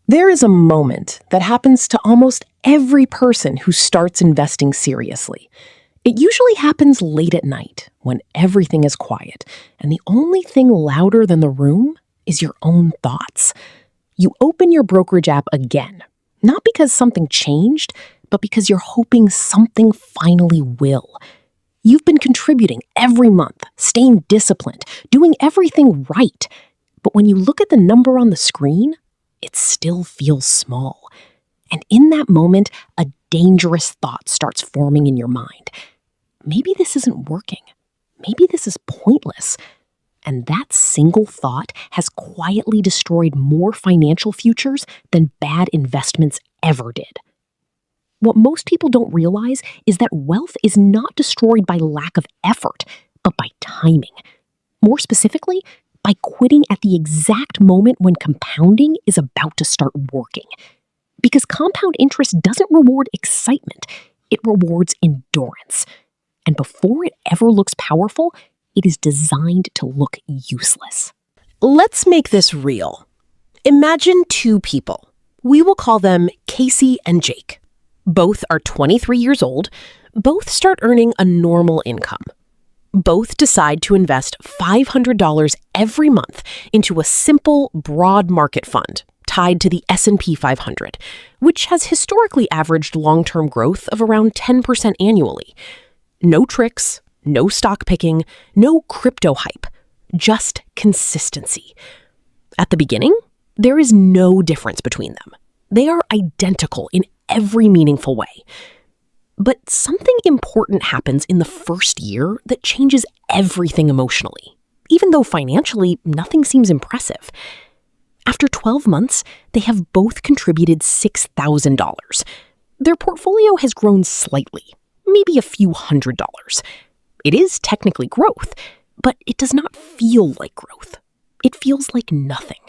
There is a moment that happens to almost every person who starts investing seriously. It usually happens late at night when everything is quiet, and the only thing louder than the room is your own thoughts. You open your brokerage app again, not because something changed, but because you're hoping something finally will. You've been contributing every month, staying disciplined, doing everything right. But when you look at the number on the screen, it still feels small. And in that moment, a dangerous thought starts forming in your mind. Maybe this isn't working. Maybe this is pointless. And that single thought has quietly destroyed more financial futures than bad investments ever did. What most people don't realize is that wealth is not destroyed by lack of effort, but by timing. More specifically, by quitting at the exact moment when compounding is about to start working. Because compound interest doesn't reward excitement, it rewards endurance. And before it ever looks powerful, it is designed to look useless. Let's make this real. Imagine two people. We will call them Casey and Jake. Both are 23 years old. Both start earning a normal income. Both decide to invest $500 every month into a simple, broad market fund tied to the S&P 500, which has historically averaged long-term growth of around 10% annually. No tricks, no stock picking, no crypto hype, just consistency. At the beginning, there is no difference between them. They are identical in every meaningful way. But something important happens in the first year that changes everything emotionally, even though financially nothing seems impressive. After 12 months, they have both contributed $6,000. Their portfolio has grown slightly, maybe a few $100s. It is technically growth, but it does not feel like growth. It feels like nothing.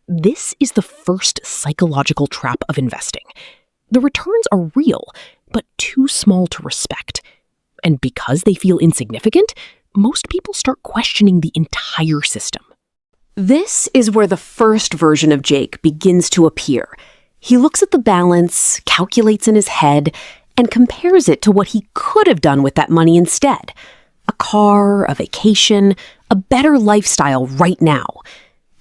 This is the first psychological trap of investing. The returns are real, but too small to respect. And because they feel insignificant, most people start questioning the entire system. This is where the first version of Jake begins to appear. He looks at the balance, calculates in his head, and compares it to what he could have done with that money instead. A car, a vacation, a better lifestyle right now.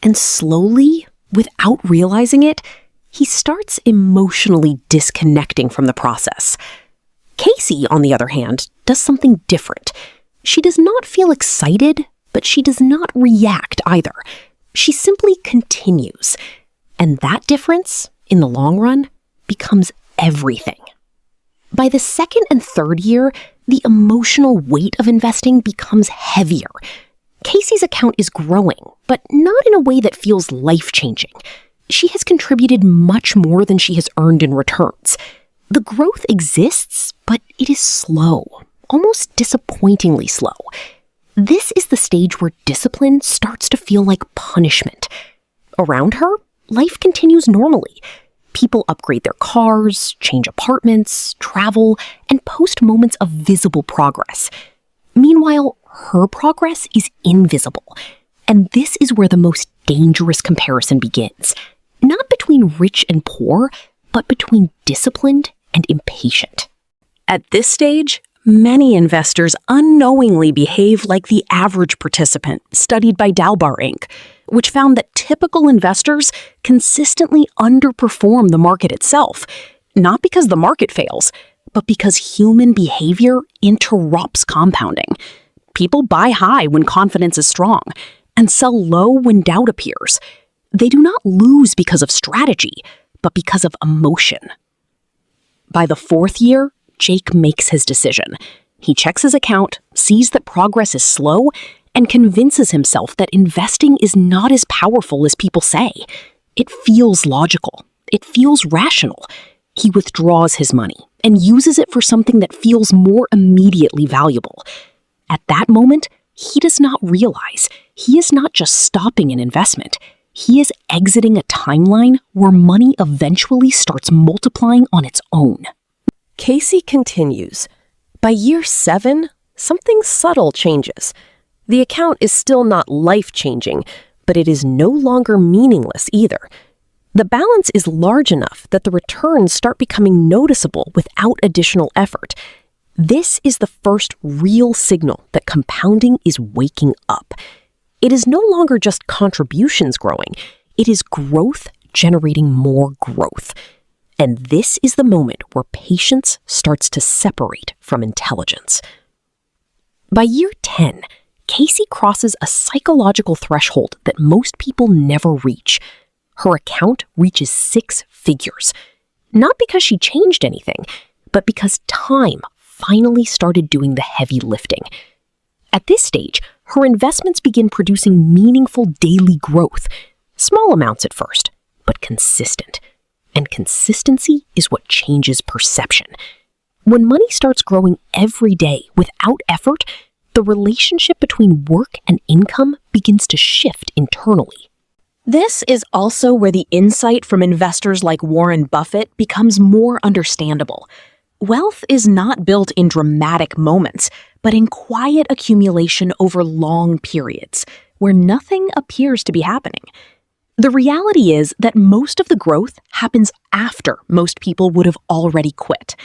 And slowly, without realizing it, he starts emotionally disconnecting from the process. Casey, on the other hand, does something different. She does not feel excited, but she does not react either. She simply continues. And that difference, in the long run, becomes everything. By the second and third year, the emotional weight of investing becomes heavier. Casey's account is growing, but not in a way that feels life-changing. She has contributed much more than she has earned in returns. The growth exists, but it is slow, almost disappointingly slow. This is the stage where discipline starts to feel like punishment. Around her, life continues normally. People upgrade their cars, change apartments, travel, and post moments of visible progress. Meanwhile, her progress is invisible. And this is where the most dangerous comparison begins. Not between rich and poor, but between disciplined and impatient. At this stage, many investors unknowingly behave like the average participant studied by Dalbar Inc., which found that typical investors consistently underperform the market itself, not because the market fails, but because human behavior interrupts compounding. People buy high when confidence is strong and sell low when doubt appears. They do not lose because of strategy, but because of emotion. By the fourth year, Jake makes his decision. He checks his account, sees that progress is slow, and convinces himself that investing is not as powerful as people say. It feels logical. It feels rational. He withdraws his money and uses it for something that feels more immediately valuable. At that moment, he does not realize he is not just stopping an investment. He is exiting a timeline where money eventually starts multiplying on its own. Casey continues. By year 7, something subtle changes. The account is still not life-changing, but it is no longer meaningless either. The balance is large enough that the returns start becoming noticeable without additional effort. This is the first real signal that compounding is waking up. It is no longer just contributions growing, it is growth generating more growth. And this is the moment where patience starts to separate from intelligence. By year 10, Casey crosses a psychological threshold that most people never reach. Her account reaches 6 figures. Not because she changed anything, but because time finally started doing the heavy lifting. At this stage, her investments begin producing meaningful daily growth. Small amounts at first, but consistent. And consistency is what changes perception. When money starts growing every day without effort, the relationship between work and income begins to shift internally. This is also where the insight from investors like Warren Buffett becomes more understandable. Wealth is not built in dramatic moments, but in quiet accumulation over long periods, where nothing appears to be happening. The reality is that most of the growth happens after most people would have already quit.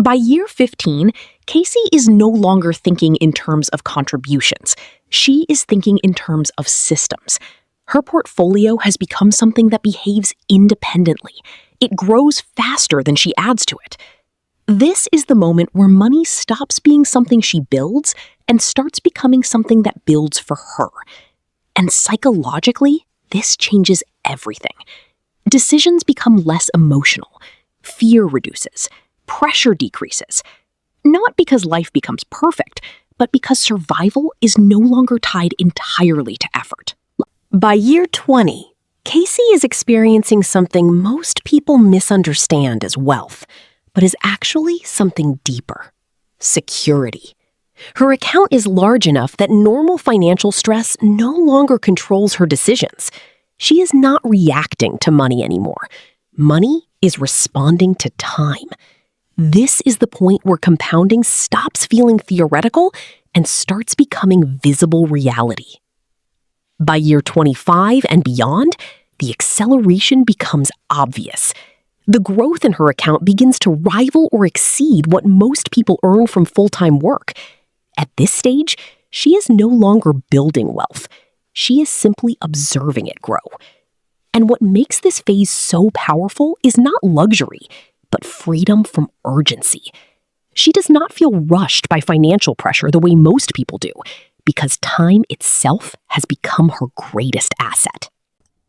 By year 15, Casey is no longer thinking in terms of contributions. She is thinking in terms of systems. Her portfolio has become something that behaves independently. It grows faster than she adds to it. This is the moment where money stops being something she builds and starts becoming something that builds for her. And psychologically, this changes everything. Decisions become less emotional. Fear reduces. Pressure decreases. Not because life becomes perfect, but because survival is no longer tied entirely to effort. By year 20, Casey is experiencing something most people misunderstand as wealth, but is actually something deeper: security. Her account is large enough that normal financial stress no longer controls her decisions. She is not reacting to money anymore. Money is responding to time. This is the point where compounding stops feeling theoretical and starts becoming visible reality. By year 25 and beyond, the acceleration becomes obvious. The growth in her account begins to rival or exceed what most people earn from full-time work. At this stage, she is no longer building wealth. She is simply observing it grow. And what makes this phase so powerful is not luxury, but freedom from urgency. She does not feel rushed by financial pressure the way most people do, because time itself has become her greatest asset.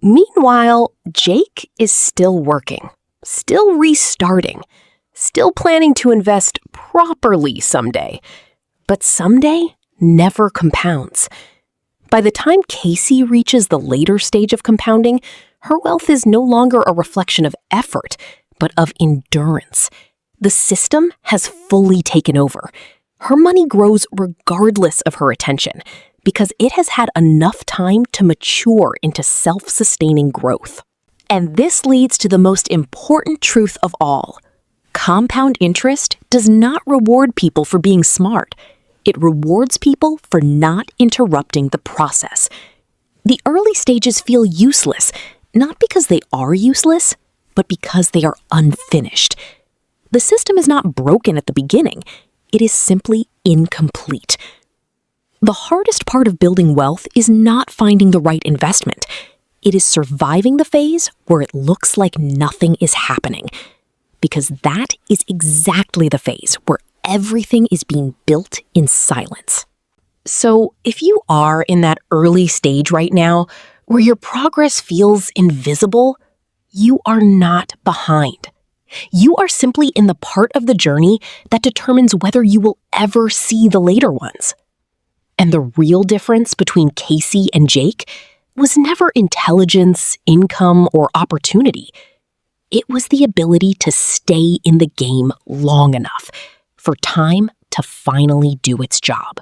Meanwhile, Jake is still working, still restarting, still planning to invest properly someday. But someday never compounds. By the time Casey reaches the later stage of compounding, her wealth is no longer a reflection of effort, but of endurance. The system has fully taken over. Her money grows regardless of her attention, because it has had enough time to mature into self-sustaining growth. And this leads to the most important truth of all. Compound interest does not reward people for being smart. It rewards people for not interrupting the process. The early stages feel useless, not because they are useless, but because they are unfinished. The system is not broken at the beginning. It is simply incomplete. The hardest part of building wealth is not finding the right investment. It is surviving the phase where it looks like nothing is happening. Because that is exactly the phase where everything is being built in silence. So if you are in that early stage right now where your progress feels invisible, you are not behind. You are simply in the part of the journey that determines whether you will ever see the later ones. And the real difference between Casey and Jake was never intelligence, income, or opportunity. It was the ability to stay in the game long enough for time to finally do its job.